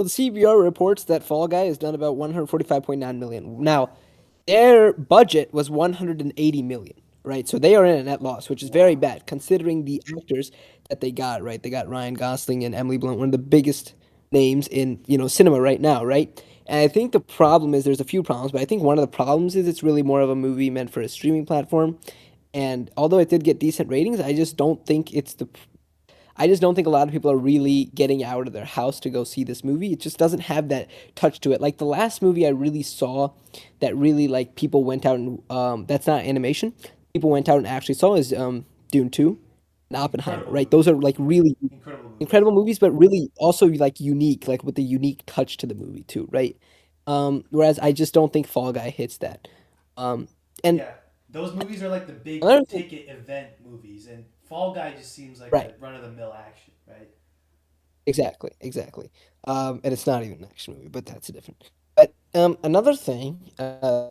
So the CBR reports that Fall Guy has done about 145.9 million. Now, their budget was 180 million, right? So they are in a net loss, which is very Wow. bad considering the actors that they got, right? They got Ryan Gosling and Emily Blunt, one of the biggest names in, cinema right now, right? And I think the problem is there's a few problems, but I think one of the problems is it's really more of a movie meant for a streaming platform. And although it did get decent ratings, I just don't think a lot of people are really getting out of their house to go see this movie. It just doesn't have that touch to it. Like the last movie I really saw that really like people went out and that's not animation. People went out and actually saw is Dune 2 and Oppenheimer, Incredible right? Those movie. are like really Incredible movies. incredible movies, but really also like unique, like with the unique touch to the movie too, right? Whereas I just don't think Fall Guy hits that. Um, and Yeah. Those movies are like the another big thing, ticket event movies, and Fall Guy just seems like right? a run of the mill action, right? Exactly, exactly. And it's not even an action movie, but that's a different. But another thing,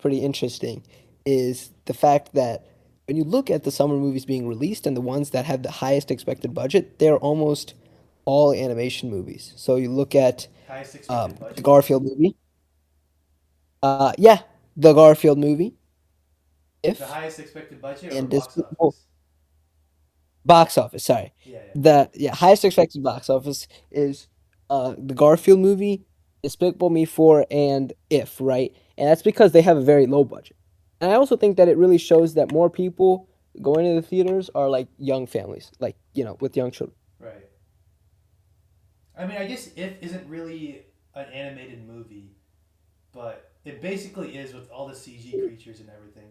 pretty interesting, is the fact that when you look at the summer movies being released and the ones that have the highest expected budget, they're almost all animation movies. So you look at Highest expected the budget? Garfield movie. Yeah, the Garfield movie, The If, highest expected budget or and box Despicable office? Box office, sorry. Yeah, yeah. The highest expected box office is the Garfield movie, Despicable Me 4, and If, right? And that's because they have a very low budget. And I also think that it really shows that more people going to the theaters are like young families, like, with young children. Right. I mean, I guess If isn't really an animated movie, but it basically is with all the CG creatures and everything.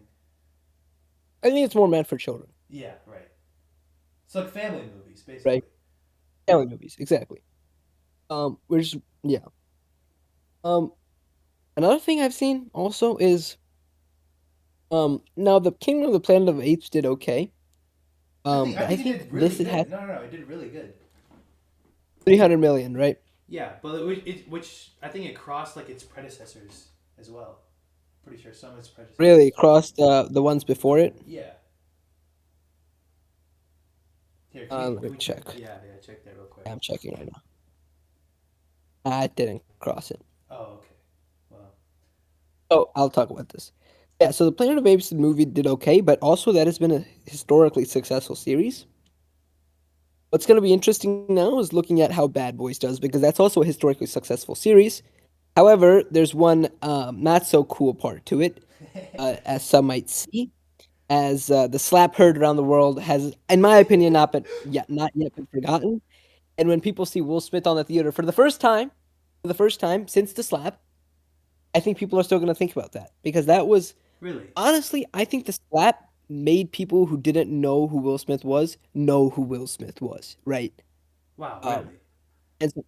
I think it's more meant for children, Yeah, right. It's like family movies, right? basically. Family movies, exactly. Which yeah. Um Another thing I've seen also is now the Kingdom of the Planet of the Apes did okay. I But I think it think did really this it has good. No, no, no, it did really good. 300 million, right? Yeah, but which I think it crossed like its predecessors as well. Pretty sure some of its Really predecessors. across the ones before it. Yeah. Here, Let can me we check? check. Yeah, yeah, check that real quick. I'm checking right now. I didn't cross it. Oh, okay. Well, Oh, I'll talk about this. Yeah, so the Planet of Apes movie did okay, but also that has been a historically successful series. What's going to be interesting now is looking at how Bad Boys does because that's also a historically successful series. However, there's one not so cool part to it, as some might see, as the slap heard around the world has, in my opinion, not yet been forgotten. And when people see Will Smith on the theater for the first time since the slap, I think people are still going to think about that because that was really? honestly, I think the slap made people who didn't know who Will Smith was know who Will Smith was, right? Wow, Um, really? and so,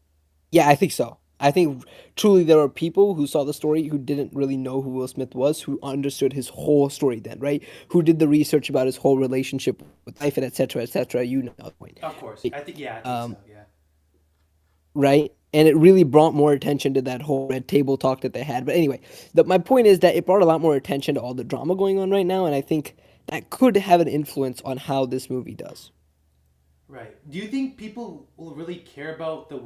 yeah, I think so. I think truly there are people who saw the story who didn't really know who Will Smith was, who understood his whole story then, right? Who did the research about his whole relationship with life and et cetera. You know the point. Of course. Right? I think so. Um, Yeah. right? And it really brought more attention to that whole red table talk that they had. But anyway, my point is that it brought a lot more attention to all the drama going on right now, and I think that could have an influence on how this movie does. Right. Do you think people will really care about Do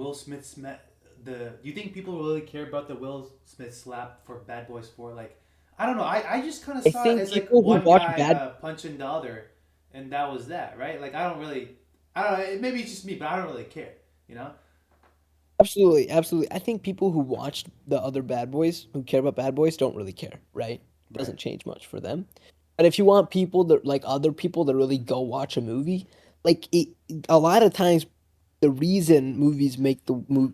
you think people will really care about the Will Smith slap for Bad Boys 4? Like, I don't know. I just kind of I saw it think as like people who one watch guy Bad punching the other, and that was that, right? Like, I don't really. I don't know. Maybe it's just me, but I don't really care. You know? Absolutely, absolutely. I think people who watched the other Bad Boys, who care about Bad Boys, don't really care, right? Right. Doesn't change much for them. But if you want people that like other people that really go watch a movie, a lot of times the reason movies make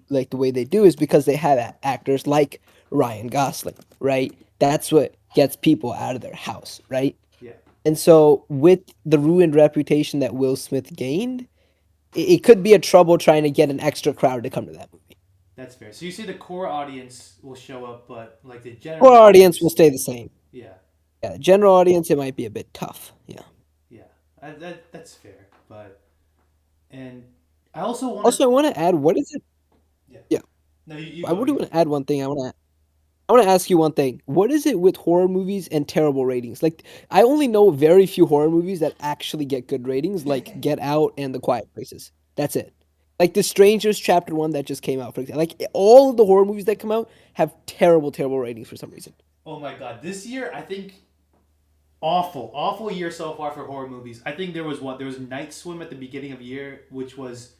like the way they do is because they have actors like Ryan Gosling, right? That's what gets people out of their house, right? Yeah. And so with the ruined reputation that Will Smith gained, it could be a trouble trying to get an extra crowd to come to that movie. That's fair. So you say the core audience will show up, but like the Core general audience will audience, stay the same. yeah, Yeah, general audience, it might be a bit tough. Yeah. yeah, that's fair. But and I also wanted, Also, I want to add, what is it? yeah. Yeah, No, you I go, would you go. want to add one thing. I want to ask you one thing. What is it with horror movies and terrible ratings? Like, I only know very few horror movies that actually get good ratings, like Get Out and The Quiet Places. That's it. Like The Strangers Chapter One that just came out, for example. Like all of the horror movies that come out have terrible, terrible ratings for some reason. Oh my god, this year I think awful, awful year so far for horror movies. I think there was what there was Night Swim at the beginning of the year, which was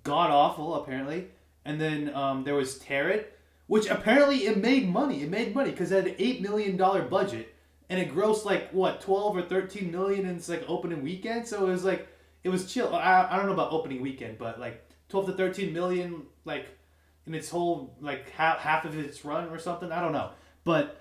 god awful apparently, and then there was Tear, which apparently it made money. It made money because it had an $8 million budget, and it grossed like what 12 or 13 million in its like opening weekend. So it was like it was chill. I don't know about opening weekend, but like 12 to 13 million like in its whole like half of its run or something. I don't know, but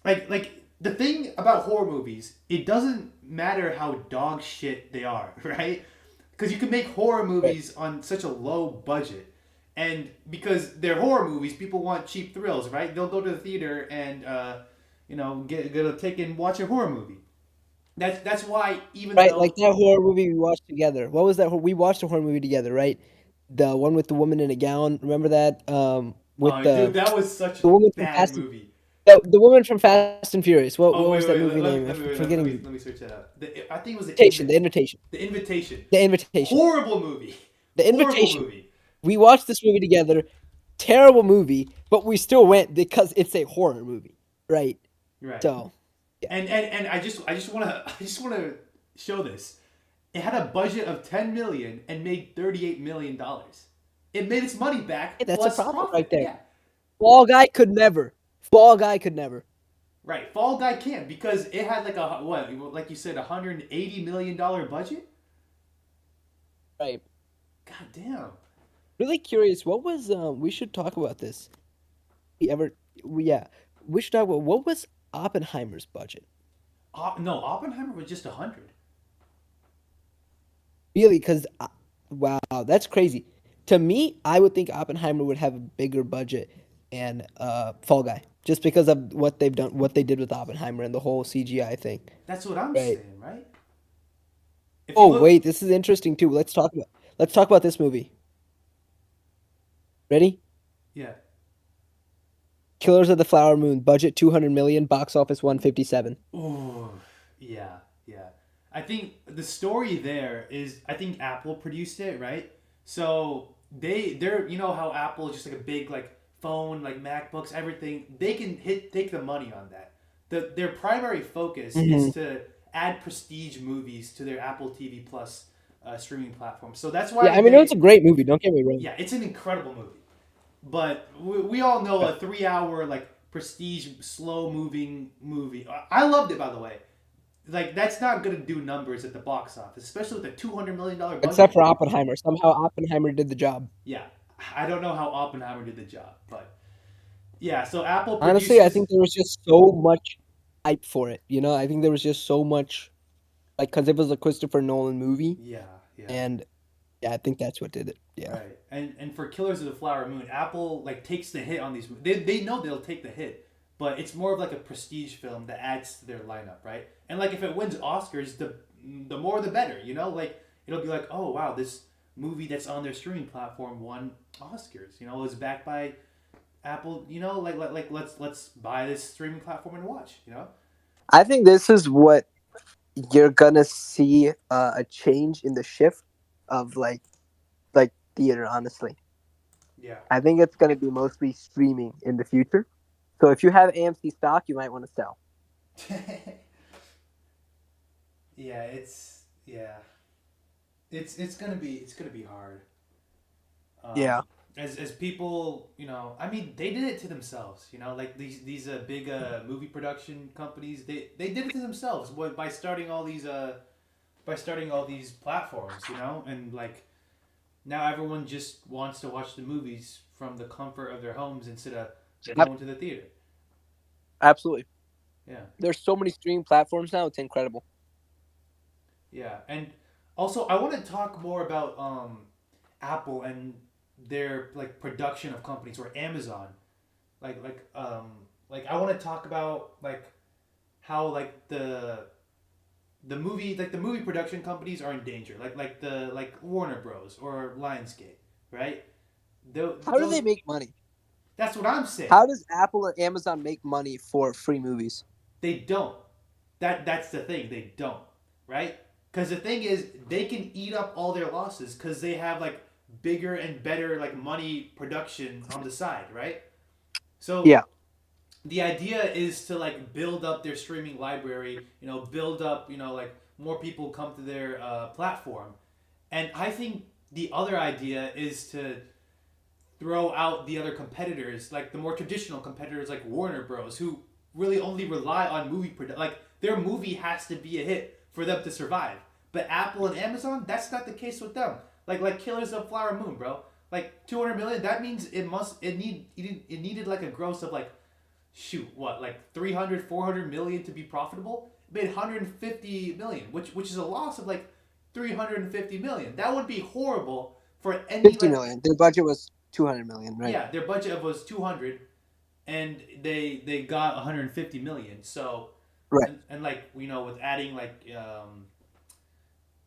like the thing about horror movies, it doesn't matter how dog shit they are, right? Because you can make horror Right. movies on such a low budget, and because they're horror movies, people want cheap thrills, right? They'll go to the theater and get a take and watch a horror movie. That's why even Right, like though that horror movie we watched together. What was that? We watched a horror movie together, right? The one with the woman in a gown. Remember that? With oh dude, that was such a the woman from bad Fast and movie. the woman from Fast and Furious. Oh What wait was that wait movie let, name? let, I'm let me wait, forgetting. let me search that up. I think it was Invitation. The Invitation. the invitation. The Invitation. Horrible movie. The Horrible Invitation. movie. We watched this movie together. Terrible movie, but we still went because it's a horror movie, right? Right. So, yeah, And I just wanna I just wanna show this. It had a budget of 10 million and made $38 million. It made its money hey, back that's a plus problem right profit. there. Yeah. Fall Guy could never. Fall Guy could never. Right. Fall Guy can because it had like a what like you said $180 million budget. Right. God damn. Really curious. What was we should talk about this. We ever yeah. We should talk about what was Oppenheimer's budget. No, Oppenheimer was just 100. Really cuz wow, that's crazy. To me, I would think Oppenheimer would have a bigger budget and Fall Guy just because of what they've done what they did with Oppenheimer and the whole CGI thing. That's what I'm Right. saying, right? If you Oh, look, wait, this is interesting too. Let's talk about this movie. Ready? yeah. Killers of the Flower Moon, budget 200 million, box office 157. Ooh, yeah, yeah. I think the story there is I think Apple produced it, right? So they're how Apple is just like a big like phone, like MacBooks, everything. They can take the money on that. Their primary focus is Hmm. to add prestige movies to their Apple TV Plus streaming platform. So that's Yeah, why I mean, it's a they great movie. Don't get me wrong. yeah, it's an incredible movie. But we all know Right. a 3 hour like prestige slow moving movie. I loved it by the way. Like that's not gonna do numbers at the box office, especially with a $200 million Except budget. for Oppenheimer. Somehow Oppenheimer did the job. Yeah, I don't know how Oppenheimer did the job, but yeah. So Apple Honestly, I produces. think there was just so much hype for it. You know, I think there was just so much, like, because it was a Christopher Nolan movie. Yeah, yeah. And yeah, I think that's what did it. Yeah. Right. And for Killers of the Flower Moon, Apple like takes the hit on these. They know they'll take the hit, but it's more of like a prestige film that adds to their lineup, right? And like if it wins Oscars, the more the better, you know? Like it'll be like, "Oh, wow, this movie that's on their streaming platform won Oscars." You know, it was backed by Apple, you know, like let's buy this streaming platform and watch, you know? I think this is what you're gonna see a change in the shift of like theater, honestly. Yeah. I think it's gonna be mostly streaming in the future. So if you have AMC stock, you might want to sell. Yeah, yeah. It's gonna be hard. Yeah. As people, I mean, they did it to themselves. Like these big movie production companies, they did it to themselves by starting all these platforms. And like now everyone just wants to watch the movies from the comfort of their homes instead of Ab- going to the theater. Absolutely. Yeah, There's so many streaming platforms now, it's incredible. yeah, and also I want to talk more about Apple and their like production of companies or Amazon like I want to talk about like how like the movie production companies are in danger like the like Warner Bros or Lionsgate, right? How do they Those make money? That's what I'm saying. How does Apple or Amazon make money for free movies? They don't. That's the thing. They don't, right? Because the thing is, they can eat up all their losses because they have like bigger and better like money production on the side, right? So Yeah. the idea is to like build up their streaming library, build up, like more people come to their platform. And I think the other idea is to throw out the other competitors, like the more traditional competitors like Warner Bros, who really only rely on movie production. Like their movie has to be a hit for them to survive. But Apple and Amazon, that's not the case with them. Like Killers of Flower Moon, bro. Like 200 million, that means it needed like a gross of like shoot what like 300, 400 million to be profitable. It made 150 million, which is a loss of like 350 million. That would be horrible for any 50 like, million. Their budget was 200 million, right? yeah, their budget was 200 and they got 150 million. So Right. and like with adding like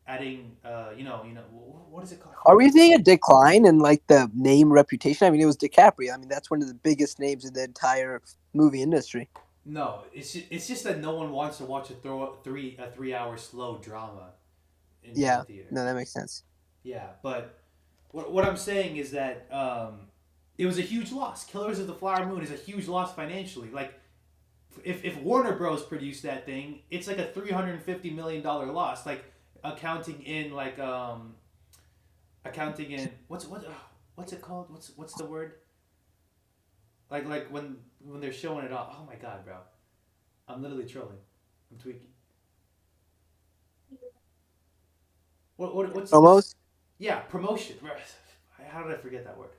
adding what is it called? I Are forget what we it's seeing called. a decline in like the name reputation? I mean, it was DiCaprio. I mean, that's one of the biggest names in the entire movie industry. No, it's just that no one wants to watch a 3 hour slow drama in the Yeah. theater. No, that makes sense. Yeah, but what I'm saying is that it was a huge loss. Killers of the Flower Moon is a huge loss financially. Like if Warner Bros produced that thing, it's like a $350 million loss. Like accounting in like accounting in what's it called? What's the word? Like when they're showing it off. Oh my god, bro! I'm literally trolling. I'm tweaking. What's Almost. yeah, promotion. How did I forget that word?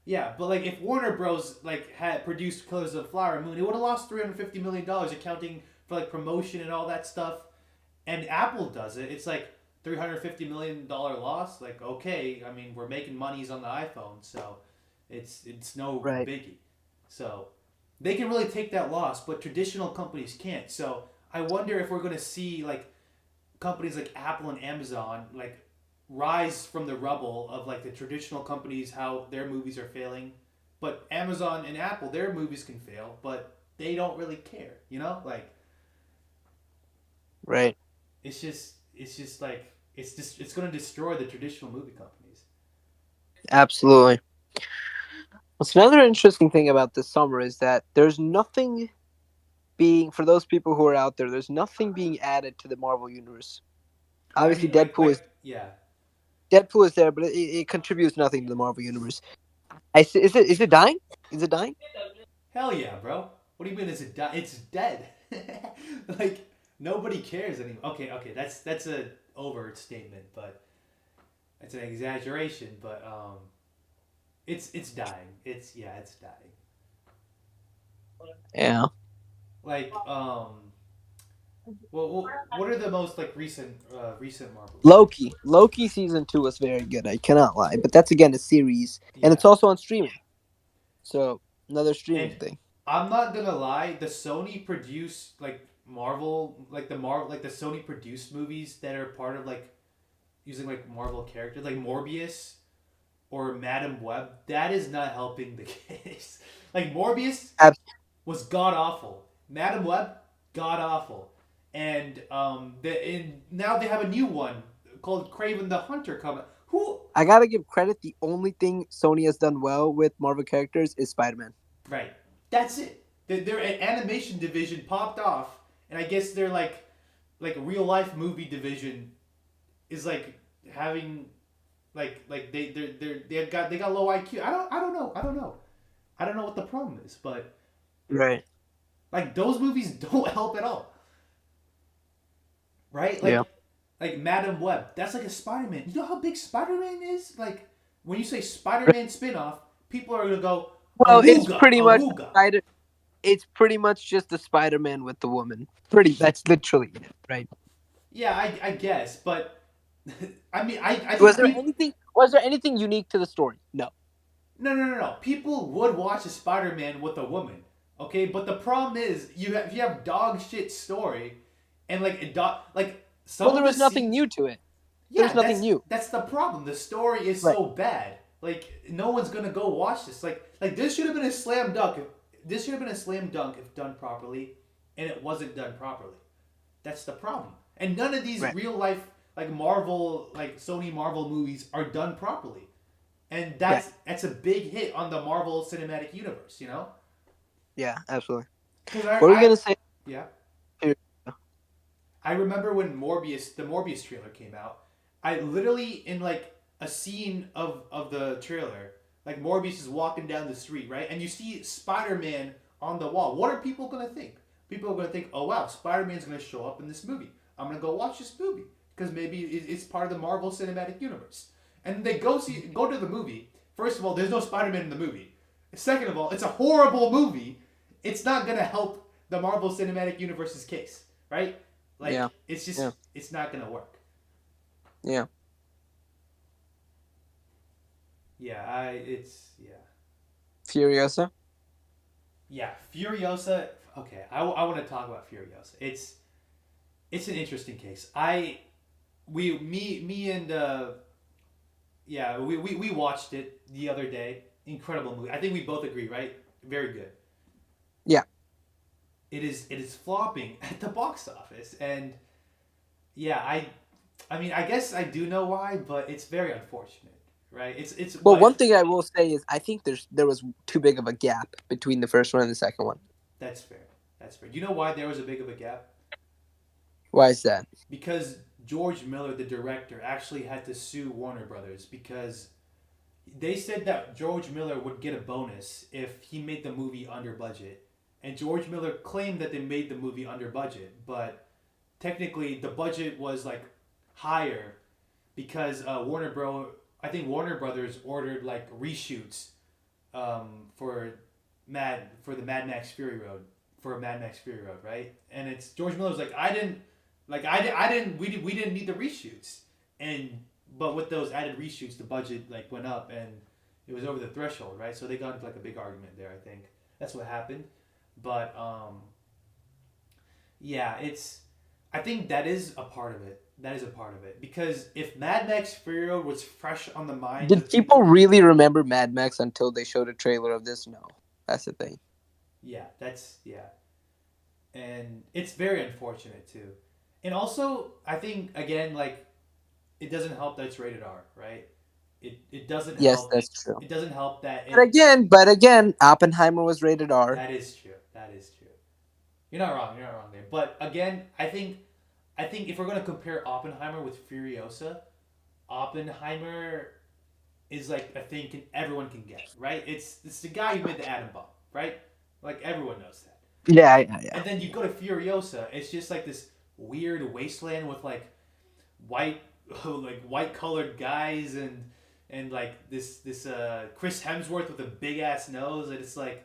Yeah, but like if Warner Bros. Like had produced Killers of the Flower Moon, it would have lost $350 million, accounting for like promotion and all that stuff. And Apple does it. It's like $350 million loss. Like okay, I mean we're making monies on the iPhone, so it's no Right. biggie. So they can really take that loss, but traditional companies can't. So I wonder if we're gonna see like companies like Apple and Amazon like rise from the rubble of like the traditional companies, how their movies are failing. But Amazon and Apple, their movies can fail, but they don't really care, like Right. it's just like it's going to destroy the traditional movie companies. Absolutely. What's another interesting thing about this summer is that there's nothing being, for those people who are out there, there's nothing being added to the Marvel universe. I Obviously, mean, yeah. Deadpool is there, but it contributes nothing to the Marvel universe. Is it dying? Is it dying? Hell yeah, bro. What do you mean it's dead? Like nobody cares anymore. Okay, that's a overstatement, but it's an exaggeration, but it's dying. It's dying. Yeah. Like well, what are the most like recent Marvels? Loki season 2 was very good. I cannot lie, but that's again a series, and Yeah. it's also on streaming. So another And streaming thing. I'm not gonna lie, the Sony produced like Marvel, like the Sony produced movies that are part of like using like Marvel characters, like Morbius or Madam Web. That is not helping the case. Like Morbius Ab- was god awful. Madam Web, god awful. And now they have a new one called Craven the Hunter coming. Who? I gotta give credit. The only thing Sony has done well with Marvel characters is Spider-Man. Right. That's it. Their animation division popped off, and I guess their like real life movie division is like having like they got low IQ. I don't know what the problem is, but Right. like those movies don't help at all, right? Yeah. Like Madam Web, that's like a Spider Man. You know how big Spider Man is? Like when you say Spider Man spinoff, people are gonna go Well, it's awooga, pretty much awooga. Spider. It's pretty much just the Spider-Man with the woman. Pretty. That's literally it, right? Yeah, I guess, but I mean, I Was think there people. anything? Was there anything unique to the story? No. No. People would watch a Spider Man with a woman, okay? But the problem is, you have dog shit story, and like a dog like some Well, of there the was nothing scenes. new to it. There was Yeah, nothing new. that's the problem. The story is Right. so bad. Like no one's gonna go watch this. Like this should have been a slam dunk. This should have been a slam dunk if done properly, and it wasn't done properly. That's the problem. And none of these Right. real life like Marvel like Sony Marvel movies are done properly. and Right. that's a big hit on the Marvel Cinematic Universe. Yeah, absolutely. Because What are we gonna say yeah, here? I remember when the Morbius trailer came out. I literally in like a scene of the trailer, like Morbius is walking down the street, right, and you see Spider Man on the wall. What are people gonna think? People are gonna think, oh wow, Spider Man's gonna show up in this movie. I'm gonna go watch this movie because maybe it's part of the Marvel Cinematic Universe. And they go to the movie. First of all, there's no Spider Man in the movie. Second of all, it's a horrible movie. It's not gonna help the Marvel Cinematic Universe's case, right? Yeah, Like it's yeah, just it's not gonna work. yeah. Yeah, I it's yeah Furiosa. yeah Furiosa. Okay, I want to talk about Furiosa. It's an interesting case. I we me and yeah we watched it the other day. Incredible movie. I think we both agree, right? Very good. Yeah. It is flopping at the box office, and yeah I mean I guess I do know why, but it's very unfortunate, right? It's Well, what one thing I will say is I think there was too big of a gap between the first one and the second one. that's fair. That's fair. You know why there was a big of a gap? Why is that? Because George Miller, the director, actually had to sue Warner Brothers because they said that George Miller would get a bonus if he made the movie under budget. And George Miller claimed that they made the movie under budget, but technically the budget was like higher because I think Warner Brothers ordered like reshoots for the Mad Max Fury Road for Mad Max Fury Road, right? And it's George Miller's like I didn't we didn't need the reshoots, and but with those added reshoots the budget like went up and it was over the threshold, right? So they got into like a big argument there. I think that's what happened, but yeah, it's I think that is a part of it. That is a part of it because if Mad Max Fury Road was fresh on the minds Did of people people, really remember Mad Max until they showed a trailer of this? No, that's the thing. yeah, that's yeah, and it's very unfortunate too. And also, I think again, like it doesn't help that it's rated R, right? It doesn't Yes, help. that's true. It doesn't help that But it. again, but again, Oppenheimer was rated R. That is true. That is true. You're not wrong. You're not wrong there. But again, I think if we're gonna compare Oppenheimer with Furiosa, Oppenheimer is like a thing everyone can get, right? It's the guy who made the atom bomb, right? Like everyone knows that. Yeah, yeah, yeah. And then you go to Furiosa, it's just like this weird wasteland with like white like white colored guys and like this Chris Hemsworth with a big ass nose, and it's like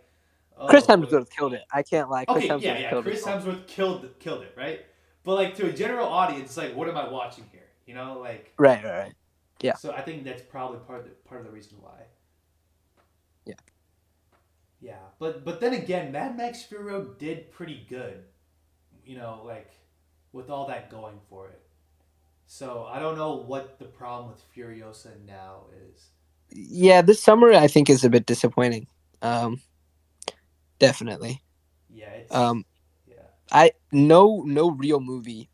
Chris oh boy. Hemsworth killed it. I can't lie. Chris Okay, yeah, Hemsworth yeah. killed it Chris all. Hemsworth killed it, right? But like to a general audience, it's like what am I watching here? Like Right, right, right. Yeah, so I think that's probably part of the reason why. yeah. Yeah, but then again, Mad Max Fury Road did pretty good, like with all that going for it. So I don't know what the problem with Furiosa now is. Yeah, this summer I think is a bit disappointing. Um, definitely. Yeah, it's Um, yeah. I no real movie,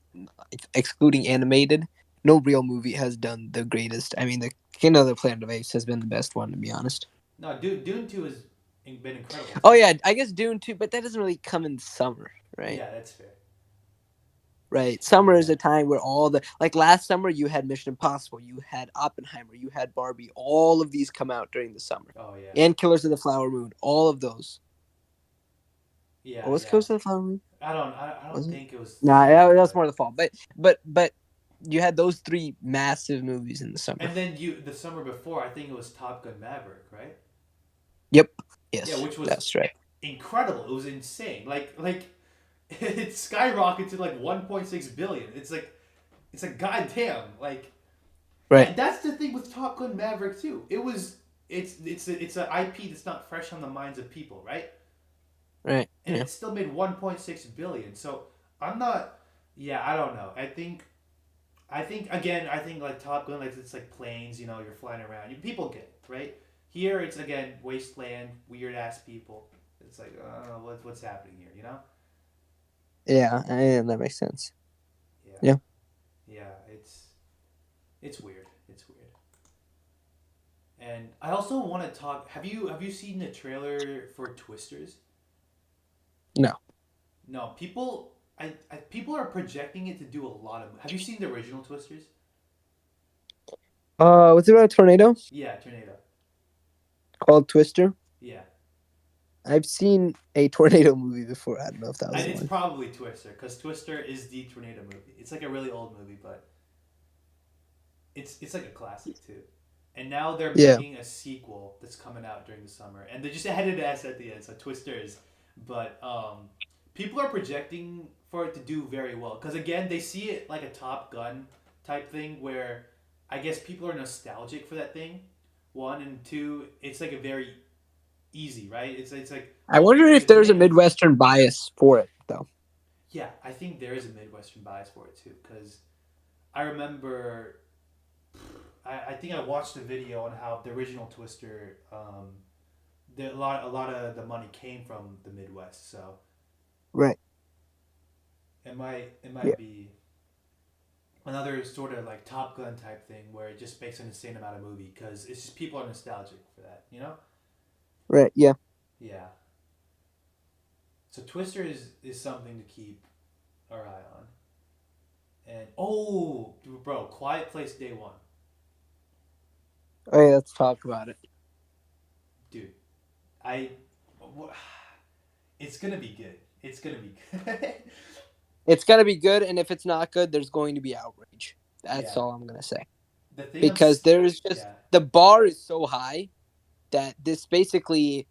excluding animated, no real movie has done the greatest. I mean, the King of the Planet of Apes has been the best one, to be honest. No, Dune 2 has been incredible Oh too. yeah, I guess Dune too, but that doesn't really come in summer, right? Yeah, that's fair. Right. Summer is Yeah. a time where all the like last summer you had Mission Impossible, you had Oppenheimer, you had Barbie. All of these come out during the summer, Oh yeah. and Killers of the Flower Moon. All of those. Yeah, What was yeah. Killers of the Flower Moon? I Was don't it? think it was Nah, summer, that was but more the fall. But you had those three massive movies in the summer. and then the summer before, I think it was Top Gun Maverick, right? Yep. Yeah, Yes, which was that's right. incredible. It was insane. Like it skyrocketed to like 1.6 billion. It's like goddamn. Like Right. and that's the thing with Top Gun Maverick too. It's an IP that's not fresh on the minds of people, right? Right. And Yeah. it still made 1.6 billion. So I'm not. Yeah, I don't know. I think again. I think like Top Gun, like it's like planes. You're flying around. People get it, right? Here it's again wasteland, weird ass people. It's like, what's happening here? Yeah. That makes sense. Yeah, Yeah. yeah. It's weird. It's weird. And I also want to talk. Have you seen the trailer for Twisters? No. No, people are projecting it to do a lot of. Have you seen the original Twisters? Was it about a tornado Yeah, Tornado. called Twister? Yeah, I've seen a tornado movie before. I don't know if that was the it's one. probably Twister because Twister is the tornado movie. It's like a really old movie, but it's like a classic too. And now they're Yeah. making a sequel that's coming out during the summer, and they just added an S at the end, so Twisters. But people are projecting for it to do very well because again, they see it like a Top Gun type thing where I guess people are nostalgic for that thing. One and two, it's like a very easy, right? It's like I oh, wonder if it's there's a made. Midwestern bias for it, though. Yeah, I think there is a Midwestern bias for it too because I remember I think I watched a video on how the original Twister, a lot of the money came from the Midwest. So Right. Yeah. it might be another sort of like Top Gun type thing where it just makes an insane amount of movie because it's just people are nostalgic for that, you know? Right. Yeah. Yeah. So Twister is something to keep our eye on. And oh, bro, Quiet Place Day One, Okay, let's talk about it. dude. I, it's gonna be good. It's gonna be good. It's gonna be good, and if it's not good, there's going to be outrage. That's Yeah. all I'm gonna say. The thing Because there is just yeah, the bar is so high that this basically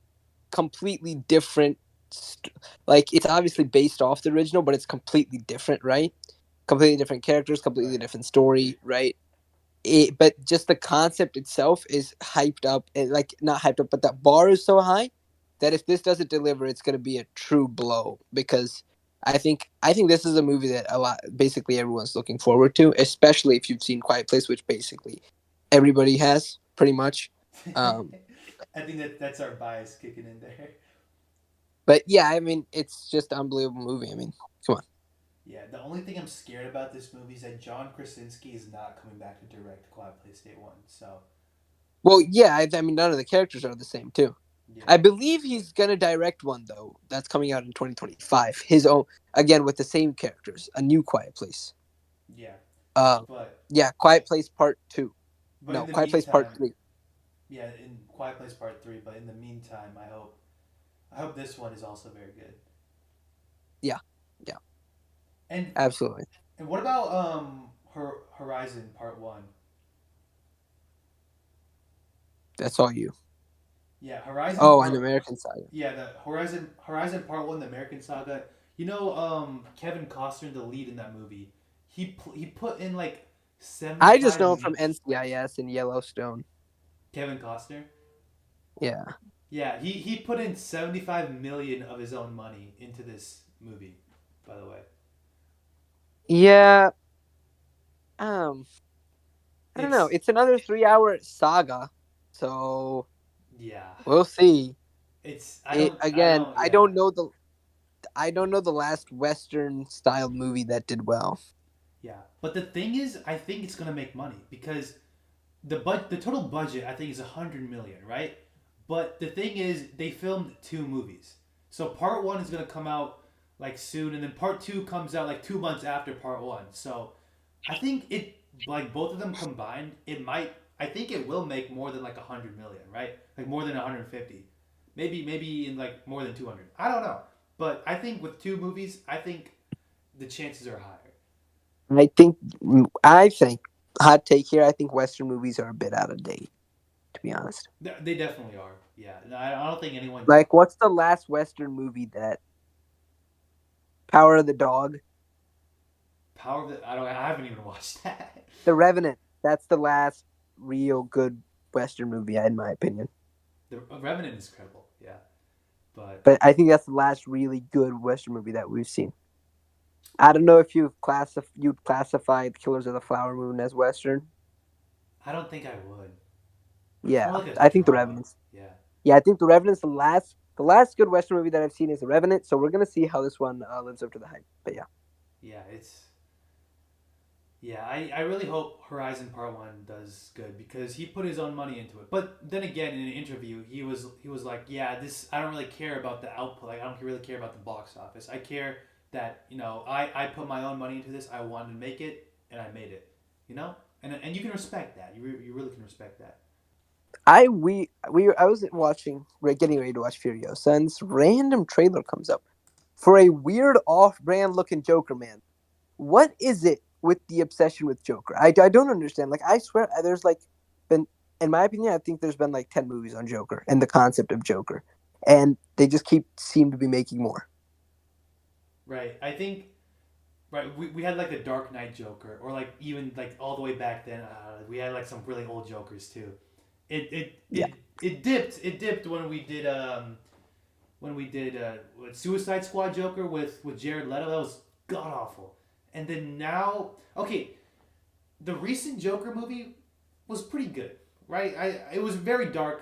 completely different. Like it's obviously based off the original, but it's completely different, right? Completely different characters, completely right. different story, right? But just the concept itself is hyped up, and like not hyped up, but that bar is so high that if this doesn't deliver, it's going to be a true blow. Because I think this is a movie that a lot, basically everyone's looking forward to, especially if you've seen Quiet Place, which basically everybody has pretty much. Um, I think that's our bias kicking in there. but yeah, I mean, it's just an unbelievable movie. I mean, come on. Yeah, the only thing I'm scared about this movie is that John Krasinski is not coming back to direct Quiet Place Day One. So Well, yeah, I mean, none of the characters are the same too. I yeah, believe he's gonna direct one though. That's coming out in 2025. His own, again with the same characters. A new Quiet Place. yeah, Uh, but yeah, Quiet Place Part Two. in No, the Quiet Place Part meantime, Three. yeah, in Quiet Place Part Three. But in the meantime, I hope this one is also very good. Yeah, yeah, And absolutely. and what about Horizon Part One? That's all you. Yeah, Horizon Oh, an Part American Saga. Yeah, the Horizon Part One, the American Saga. You know, Kevin Costner, the lead in that movie, he put in like seventy I just five. know him from NCIS and Yellowstone. Kevin Costner. Yeah, Yeah, he put in 75 million of his own money into this movie. By the way, yeah. Um, I don't know. it's It's another 3 hour saga, so yeah, we'll see. it's It I again. don't I yeah don't know the last Western style movie that did well. yeah. But the thing is, I think it's gonna make money because the total budget I think is 100 million, right? But the thing is, they filmed two movies, so part one is gonna come out like soon, and then part two comes out like 2 months after part one. So I think it like both of them combined, it might. I think it will make more than like 100 million, right? Like more than 150, maybe in like more than 200. I don't know, but I think with two movies, I think the chances are higher. I think hot take here. I think Western movies are a bit out of date, to be honest. They definitely are. Yeah, no, I don't think anyone. Like, what's the last Western movie that Power of the Dog, Power of the I don't I haven't even watched that. The Revenant? That's the last real good Western movie, in my opinion. The Revenant is credible, yeah, but But I think that's the last really good Western movie that we've seen. I don't know if you'd classify Killers of the Flower Moon as Western. I don't think I would. It's more Yeah, like a I think The drama. Revenant's. Yeah, Yeah, I think The Revenant's the last good Western movie that I've seen is The Revenant. So we're gonna see how this one lives up to the hype. But yeah, yeah, it's Yeah, I really hope Horizon Part One does good because he put his own money into it. But then again, in an interview, he was like, "Yeah, this I don't really care about the output. Like, I don't really care about the box office. I care that I put my own money into this. I wanted to make it, and I made it. You know, and you can respect that. You really can respect that. I was watching, getting ready to watch Furiosa, and this random trailer comes up for a weird off-brand looking Joker man. What is it with the obsession with Joker? I don't understand. Like I swear, there's like been, in my opinion, I think there's been like 10 movies on Joker and the concept of Joker, and they just keep seem to be making more. Right. I think right. We had like the Dark Knight Joker, or like even like all the way back then, we had like some really old Jokers too. Yeah, It dipped when we did Suicide Squad Joker with Jared Leto. That was god awful. And then now, okay, the recent Joker movie was pretty good, right? I It was very dark.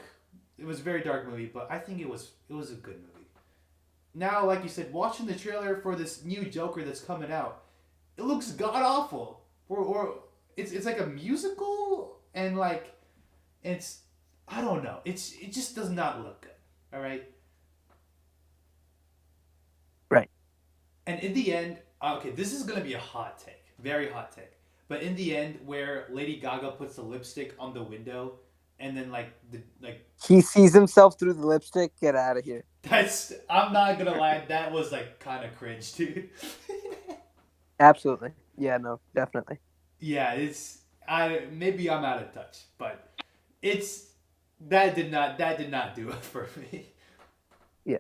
It was a very dark movie, but I think it was a good movie. Now, like you said, watching the trailer for this new Joker that's coming out, it looks god awful. Or it's like a musical and like it's I don't know. It just does not look good. All right. right. And in the end, okay, this is gonna be a hot take, very hot take. But in the end, where Lady Gaga puts the lipstick on the window, and then like He sees himself through the lipstick. Get out of here. that's I'm not gonna lie, that was like kind of cringe, dude. Absolutely. Yeah. No. Definitely. Yeah, it's I maybe I'm out of touch, but it's that did not do it for me. Yeah.